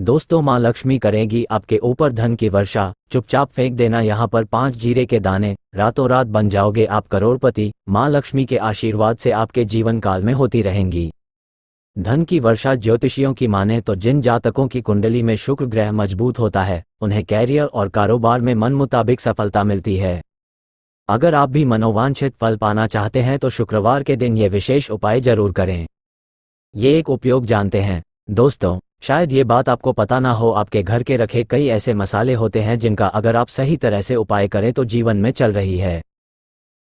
दोस्तों, माँ लक्ष्मी करेगी आपके ऊपर धन की वर्षा। चुपचाप फेंक देना यहाँ पर 5 जीरे के दाने, रातों रात बन जाओगे आप करोड़पति। माँ लक्ष्मी के आशीर्वाद से आपके जीवन काल में होती रहेंगी धन की वर्षा। ज्योतिषियों की माने तो जिन जातकों की कुंडली में शुक्र ग्रह मजबूत होता है उन्हें कैरियर और कारोबार में मन मुताबिक सफलता मिलती है। अगर आप भी मनोवांछित फल पाना चाहते हैं तो शुक्रवार के दिन ये विशेष उपाय जरूर करें। ये एक उपयोग जानते हैं दोस्तों, शायद ये बात आपको पता ना हो, आपके घर के रखे कई ऐसे मसाले होते हैं जिनका अगर आप सही तरह से उपाय करें तो जीवन में चल रही है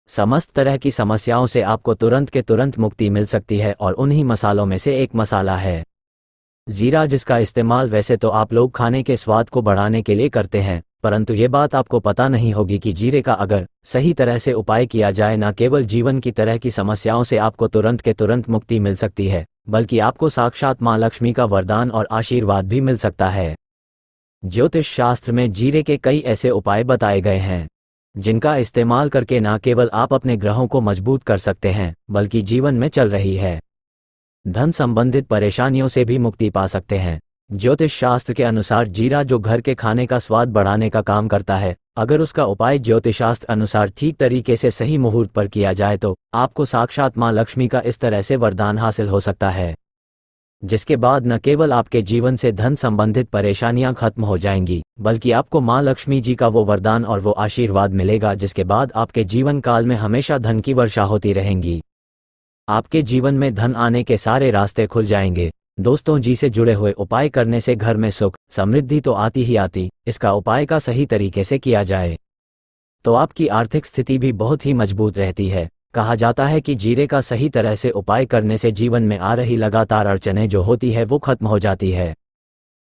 समस्त तरह की समस्याओं से आपको तुरंत के तुरंत मुक्ति मिल सकती है। और उन्हीं मसालों में से एक मसाला है जीरा, जिसका इस्तेमाल वैसे तो आप लोग खाने के स्वाद को बढ़ाने के लिए करते हैं, परंतु ये बात आपको पता नहीं होगी कि जीरे का अगर सही तरह से उपाय किया जाए, न केवल जीवन की तरह की समस्याओं से आपको तुरंत के तुरंत मुक्ति मिल सकती है, बल्कि आपको साक्षात माँ लक्ष्मी का वरदान और आशीर्वाद भी मिल सकता है। ज्योतिष शास्त्र में जीरे के कई ऐसे उपाय बताए गए हैं जिनका इस्तेमाल करके न केवल आप अपने ग्रहों को मजबूत कर सकते हैं, बल्कि जीवन में चल रही है धन संबंधित परेशानियों से भी मुक्ति पा सकते हैं। ज्योतिष शास्त्र के अनुसार जीरा, जो घर के खाने का स्वाद बढ़ाने का काम करता है, अगर उसका उपाय ज्योतिषशास्त्र अनुसार ठीक तरीके से सही मुहूर्त पर किया जाए तो आपको साक्षात माँ लक्ष्मी का इस तरह से वरदान हासिल हो सकता है, जिसके बाद न केवल आपके जीवन से धन संबंधित परेशानियां खत्म हो जाएंगी, बल्कि आपको माँ लक्ष्मी जी का वो वरदान और वो आशीर्वाद मिलेगा जिसके बाद आपके जीवन काल में हमेशा धन की वर्षा होती रहेंगी। आपके जीवन में धन आने के सारे रास्ते खुल जाएंगे। दोस्तों, जी से जुड़े हुए उपाय करने से घर में सुख समृद्धि तो आती ही आती, इसका उपाय का सही तरीके से किया जाए तो आपकी आर्थिक स्थिति भी बहुत ही मजबूत रहती है। कहा जाता है कि जीरे का सही तरह से उपाय करने से जीवन में आ रही लगातार अड़चनें जो होती है वो खत्म हो जाती है,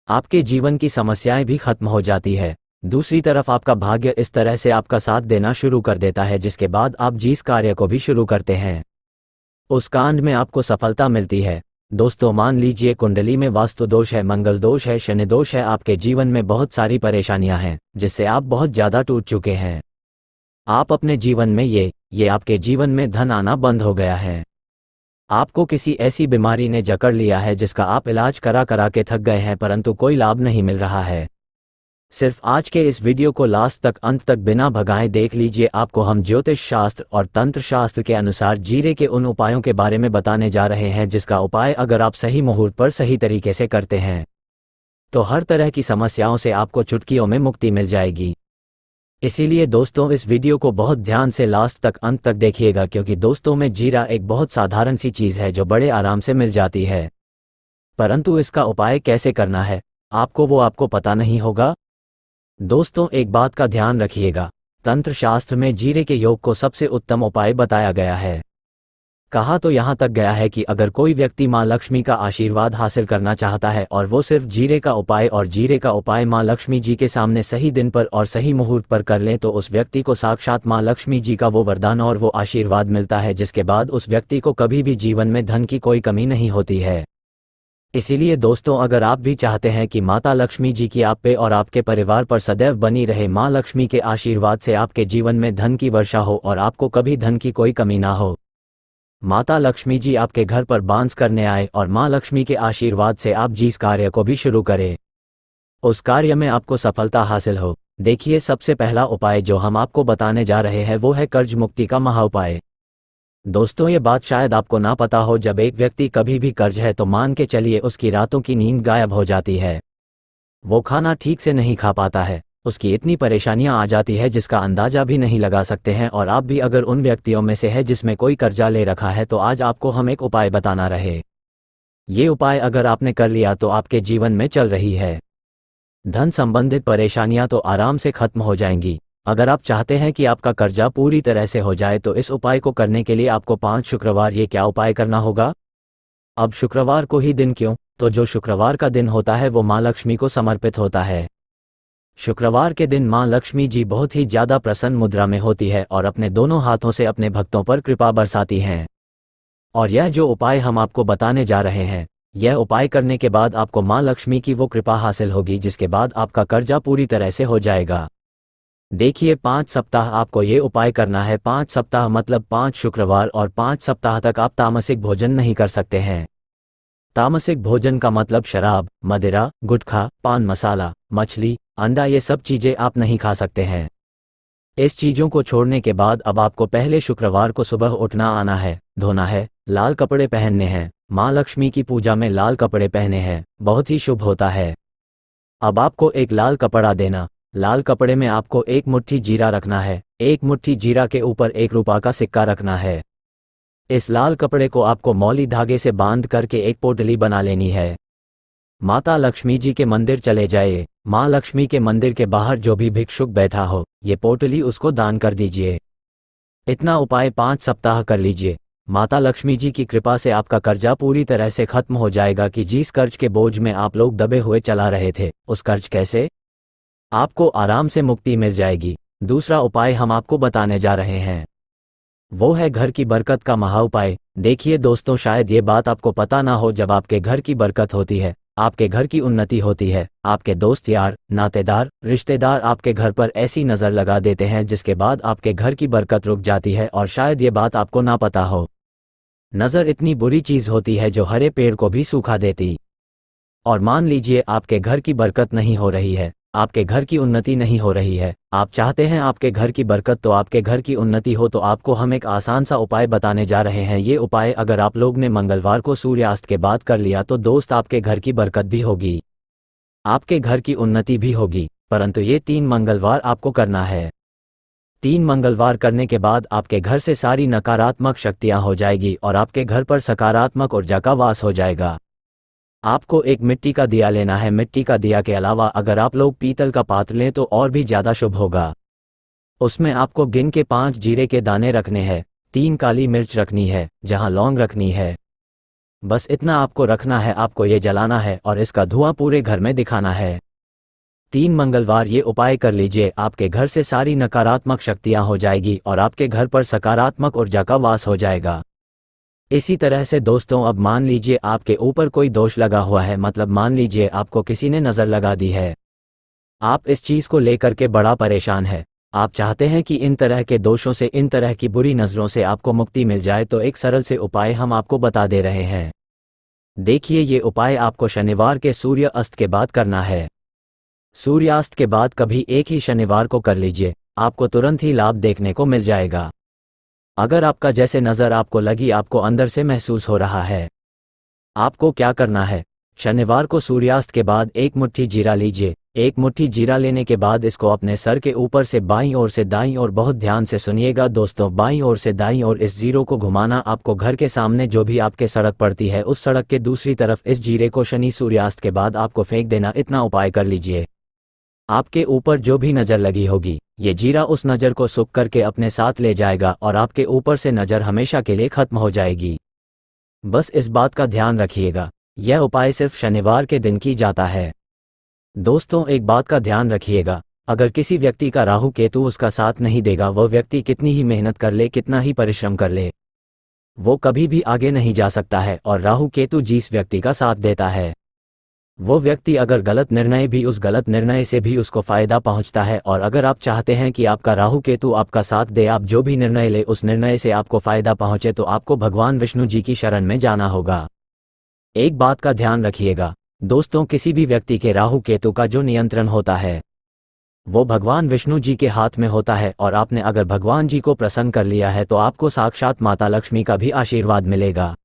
आपके जीवन की समस्याएं भी खत्म हो जाती है। दूसरी तरफ आपका भाग्य इस तरह से आपका साथ देना शुरू कर देता है जिसके बाद आप जिस कार्य को भी शुरू करते हैं उस कांड में आपको सफलता मिलती है। दोस्तों, मान लीजिए कुंडली में वास्तु दोष है, मंगल दोष है, शनि दोष है, आपके जीवन में बहुत सारी परेशानियां हैं जिससे आप बहुत ज्यादा टूट चुके हैं। आप अपने जीवन में ये आपके जीवन में धन आना बंद हो गया है। आपको किसी ऐसी बीमारी ने जकड़ लिया है जिसका आप इलाज करा करा के थक गए हैं, परंतु कोई लाभ नहीं मिल रहा है। सिर्फ आज के इस वीडियो को लास्ट तक अंत तक बिना भगाए देख लीजिए। आपको हम ज्योतिष शास्त्र और तंत्र शास्त्र के अनुसार जीरे के उन उपायों के बारे में बताने जा रहे हैं जिसका उपाय अगर आप सही मुहूर्त पर सही तरीके से करते हैं तो हर तरह की समस्याओं से आपको चुटकियों में मुक्ति मिल जाएगी। इसीलिए दोस्तों, इस वीडियो को बहुत ध्यान से लास्ट तक अंत तक देखिएगा, क्योंकि दोस्तों में जीरा एक बहुत साधारण सी चीज़ है जो बड़े आराम से मिल जाती है, परंतु इसका उपाय कैसे करना है आपको पता नहीं होगा। दोस्तों, एक बात का ध्यान रखिएगा, तंत्र शास्त्र में जीरे के योग को सबसे उत्तम उपाय बताया गया है। कहा तो यहाँ तक गया है कि अगर कोई व्यक्ति माँ लक्ष्मी का आशीर्वाद हासिल करना चाहता है और वो सिर्फ जीरे का उपाय माँ लक्ष्मी जी के सामने सही दिन पर और सही मुहूर्त पर कर ले तो उस व्यक्ति को साक्षात माँ लक्ष्मी जी का वो वरदान और वो आशीर्वाद मिलता है जिसके बाद उस व्यक्ति को कभी भी जीवन में धन की कोई कमी नहीं होती है। इसीलिए दोस्तों, अगर आप भी चाहते हैं कि माता लक्ष्मी जी की आप पे और आपके परिवार पर सदैव बनी रहे माँ लक्ष्मी के आशीर्वाद से आपके जीवन में धन की वर्षा हो और आपको कभी धन की कोई कमी ना हो, माता लक्ष्मी जी आपके घर पर बांस करने आए और माँ लक्ष्मी के आशीर्वाद से आप जिस कार्य को भी शुरू करें उस कार्य में आपको सफलता हासिल हो। देखिए, सबसे पहला उपाय जो हम आपको बताने जा रहे हैं वो है कर्ज मुक्ति का महाउपाय। दोस्तों, ये बात शायद आपको ना पता हो, जब एक व्यक्ति कभी भी कर्ज है तो मान के चलिए उसकी रातों की नींद गायब हो जाती है, वो खाना ठीक से नहीं खा पाता है, उसकी इतनी परेशानियां आ जाती है जिसका अंदाजा भी नहीं लगा सकते हैं। और आप भी अगर उन व्यक्तियों में से है जिसमें कोई कर्जा ले रखा है तो आज आपको हम एक उपाय बताना रहे। ये उपाय अगर आपने कर लिया तो आपके जीवन में चल रही है धन संबंधित परेशानियां तो आराम से खत्म हो जाएंगी। अगर आप चाहते हैं कि आपका कर्जा पूरी तरह से हो जाए तो इस उपाय को करने के लिए आपको 5 शुक्रवार ये क्या उपाय करना होगा। अब शुक्रवार को ही दिन क्यों, तो जो शुक्रवार का दिन होता है वो माँ लक्ष्मी को समर्पित होता है। शुक्रवार के दिन माँ लक्ष्मी जी बहुत ही ज्यादा प्रसन्न मुद्रा में होती है और अपने दोनों हाथों से अपने भक्तों पर कृपा बरसाती हैं। और यह जो उपाय हम आपको बताने जा रहे हैं, यह उपाय करने के बाद आपको माँ लक्ष्मी की वो कृपा हासिल होगी जिसके बाद आपका कर्जा पूरी तरह से हो जाएगा। देखिए, 5 सप्ताह आपको ये उपाय करना है। 5 सप्ताह मतलब 5 शुक्रवार और 5 सप्ताह तक आप तामसिक भोजन नहीं कर सकते हैं। तामसिक भोजन का मतलब शराब, मदिरा, गुटखा, पान मसाला, मछली, अंडा ये सब चीज़ें आप नहीं खा सकते हैं। इस चीज़ों को छोड़ने के बाद अब आपको पहले शुक्रवार को सुबह उठना आना है, धोना है, लाल कपड़े पहनने हैं, माँ लक्ष्मी की पूजा में लाल कपड़े पहने हैं, बहुत ही शुभ होता है। अब आपको एक लाल कपड़ा देना, लाल कपड़े में आपको एक मुट्ठी जीरा रखना है, एक मुट्ठी जीरा के ऊपर 1 रुपये का सिक्का रखना है। इस लाल कपड़े को आपको मौली धागे से बांध करके एक पोटली बना लेनी है। माता लक्ष्मी जी के मंदिर चले जाइए, माँ लक्ष्मी के मंदिर के बाहर जो भी भिक्षुक बैठा हो, ये पोटली उसको दान कर दीजिए। इतना उपाय 5 सप्ताह कर लीजिए। माता लक्ष्मी जी की कृपा से आपका कर्जा पूरी तरह से खत्म हो जाएगा कि जिस कर्ज के बोझ में आप लोग दबे हुए चला रहे थे, उस कर्ज कैसे आपको आराम से मुक्ति मिल जाएगी। दूसरा उपाय हम आपको बताने जा रहे हैं, वो है घर की बरकत का महा उपाय। देखिए दोस्तों, शायद ये बात आपको पता ना हो, जब आपके घर की बरकत होती है, आपके घर की उन्नति होती है, आपके दोस्त यार नातेदार रिश्तेदार आपके घर पर ऐसी नज़र लगा देते हैं जिसके बाद आपके घर की बरकत रुक जाती है। और शायद ये बात आपको ना पता हो, नज़र इतनी बुरी चीज़ होती है जो हरे पेड़ को भी सूखा देती। और मान लीजिए आपके घर की बरकत नहीं हो रही है, आपके घर की उन्नति नहीं हो रही है, आप चाहते हैं आपके घर की बरकत तो आपके घर की उन्नति हो, तो आपको हम एक आसान सा उपाय बताने जा रहे हैं। ये उपाय अगर आप लोग ने मंगलवार को सूर्यास्त के बाद कर लिया तो दोस्त आपके घर की बरकत भी होगी, आपके घर की उन्नति भी होगी। परंतु ये 3 मंगलवार आपको करना है। 3 मंगलवार करने के बाद आपके घर से सारी नकारात्मक शक्तियाँ हो जाएगी और आपके घर पर सकारात्मक ऊर्जा का वास हो जाएगा। आपको एक मिट्टी का दिया लेना है। मिट्टी का दिया के अलावा अगर आप लोग पीतल का पात्र लें तो और भी ज़्यादा शुभ होगा। उसमें आपको गिन के 5 जीरे के दाने रखने हैं, 3 काली मिर्च रखनी है, जहां लौंग रखनी है। बस इतना आपको रखना है, आपको ये जलाना है और इसका धुआं पूरे घर में दिखाना है। 3 मंगलवार ये उपाय कर लीजिए, आपके घर से सारी नकारात्मक शक्तियाँ हो जाएगी और आपके घर पर सकारात्मक ऊर्जा का वास हो जाएगा। इसी तरह से दोस्तों, अब मान लीजिए आपके ऊपर कोई दोष लगा हुआ है, मतलब मान लीजिए आपको किसी ने नज़र लगा दी है, आप इस चीज़ को लेकर के बड़ा परेशान है, आप चाहते हैं कि इन तरह के दोषों से, इन तरह की बुरी नज़रों से आपको मुक्ति मिल जाए, तो एक सरल से उपाय हम आपको बता दे रहे हैं। देखिए, ये उपाय आपको शनिवार के सूर्य अस्त के बाद करना है। सूर्यास्त के बाद कभी एक ही शनिवार को कर लीजिए, आपको तुरंत ही लाभ देखने को मिल जाएगा। अगर आपका जैसे नज़र आपको लगी, आपको अंदर से महसूस हो रहा है, आपको क्या करना है, शनिवार को सूर्यास्त के बाद एक मुट्ठी जीरा लीजिए। एक मुट्ठी जीरा लेने के बाद इसको अपने सर के ऊपर से बाईं ओर से दाईं ओर, बहुत ध्यान से सुनिएगा दोस्तों, बाईं ओर से दाईं ओर इस जीरो को घुमाना। आपको घर के सामने जो भी आपके सड़क पड़ती है, उस सड़क के दूसरी तरफ इस जीरे को शनि सूर्यास्त के बाद आपको फेंक देना। इतना उपाय कर लीजिए, आपके ऊपर जो भी नज़र लगी होगी, ये जीरा उस नज़र को सूख करके अपने साथ ले जाएगा और आपके ऊपर से नज़र हमेशा के लिए खत्म हो जाएगी। बस इस बात का ध्यान रखिएगा, यह उपाय सिर्फ शनिवार के दिन की जाता है। दोस्तों, एक बात का ध्यान रखिएगा, अगर किसी व्यक्ति का राहु केतु उसका साथ नहीं देगा, वह व्यक्ति कितनी ही मेहनत कर ले, कितना ही परिश्रम कर ले, वो कभी भी आगे नहीं जा सकता है। और राहु केतु जिस व्यक्ति का साथ देता है, वो व्यक्ति अगर गलत निर्णय भी, उस गलत निर्णय से भी उसको फायदा पहुंचता है। और अगर आप चाहते हैं कि आपका राहु केतु आपका साथ दे, आप जो भी निर्णय ले उस निर्णय से आपको फायदा पहुंचे, तो आपको भगवान विष्णु जी की शरण में जाना होगा। एक बात का ध्यान रखिएगा दोस्तों, किसी भी व्यक्ति के राहु केतु का जो नियंत्रण होता है, वो भगवान विष्णु जी के हाथ में होता है। और आपने अगर भगवान जी को प्रसन्न कर लिया है, तो आपको साक्षात माता लक्ष्मी का भी आशीर्वाद मिलेगा।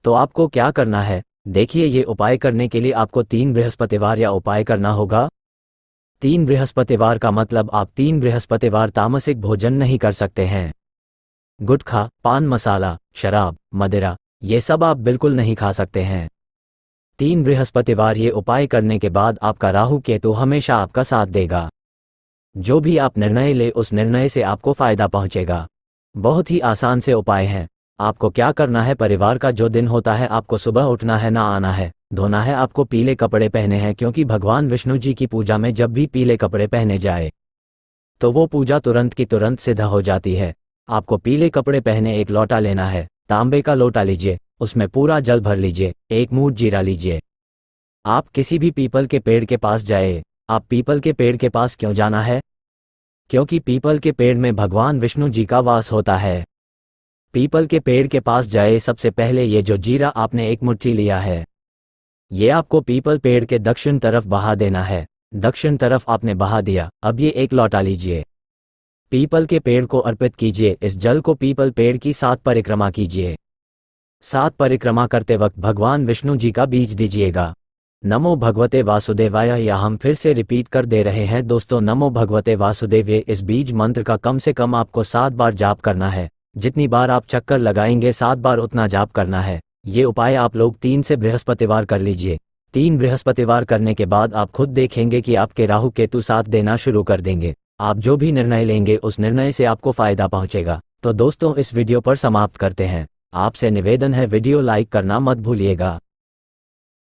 तो आपको क्या करना है, देखिए, ये उपाय करने के लिए आपको 3 बृहस्पतिवार या उपाय करना होगा। 3 बृहस्पतिवार का मतलब आप 3 बृहस्पतिवार तामसिक भोजन नहीं कर सकते हैं। गुटखा, पान मसाला, शराब, मदिरा, ये सब आप बिल्कुल नहीं खा सकते हैं। 3 बृहस्पतिवार ये उपाय करने के बाद आपका राहु केतु हमेशा आपका साथ देगा। जो भी आप निर्णय ले, उस निर्णय से आपको फायदा पहुंचेगा। बहुत ही आसान से उपाय हैं। आपको क्या करना है, परिवार का जो दिन होता है, आपको सुबह उठना है, ना आना है, धोना है, आपको पीले कपड़े पहने हैं, क्योंकि भगवान विष्णु जी की पूजा में जब भी पीले कपड़े पहने जाए तो वो पूजा तुरंत की तुरंत सिद्ध हो जाती है। आपको पीले कपड़े पहने एक लोटा लेना है, तांबे का लोटा लीजिए, उसमें पूरा जल भर लीजिए, एक मूठ जीरा लीजिए। आप किसी भी पीपल के पेड़ के पास जाए। आप पीपल के पेड़ के पास क्यों जाना है? क्योंकि पीपल के पेड़ में भगवान विष्णु जी का वास होता है। पीपल के पेड़ के पास जाए। सबसे पहले ये जो जीरा आपने एक मुट्ठी लिया है, ये आपको पीपल पेड़ के दक्षिण तरफ बहा देना है। दक्षिण तरफ आपने बहा दिया। अब ये एक लौटा लीजिए, पीपल के पेड़ को अर्पित कीजिए। इस जल को पीपल पेड़ की 7 परिक्रमा कीजिए। 7 परिक्रमा करते वक्त भगवान विष्णु जी का बीज दीजिएगा। नमो भगवते वासुदेवाय। या हम फिर से रिपीट कर दे रहे हैं दोस्तों, नमो भगवते वासुदेवाय। इस बीज मंत्र का कम से कम आपको 7 बार जाप करना है। जितनी बार आप चक्कर लगाएंगे 7 बार उतना जाप करना है। ये उपाय आप लोग 3 से बृहस्पतिवार कर लीजिए। 3 बृहस्पतिवार करने के बाद आप खुद देखेंगे कि आपके राहु केतु साथ देना शुरू कर देंगे। आप जो भी निर्णय लेंगे उस निर्णय से आपको फायदा पहुंचेगा। तो दोस्तों, इस वीडियो पर समाप्त करते हैं। आपसे निवेदन है, वीडियो लाइक करना मत भूलिएगा।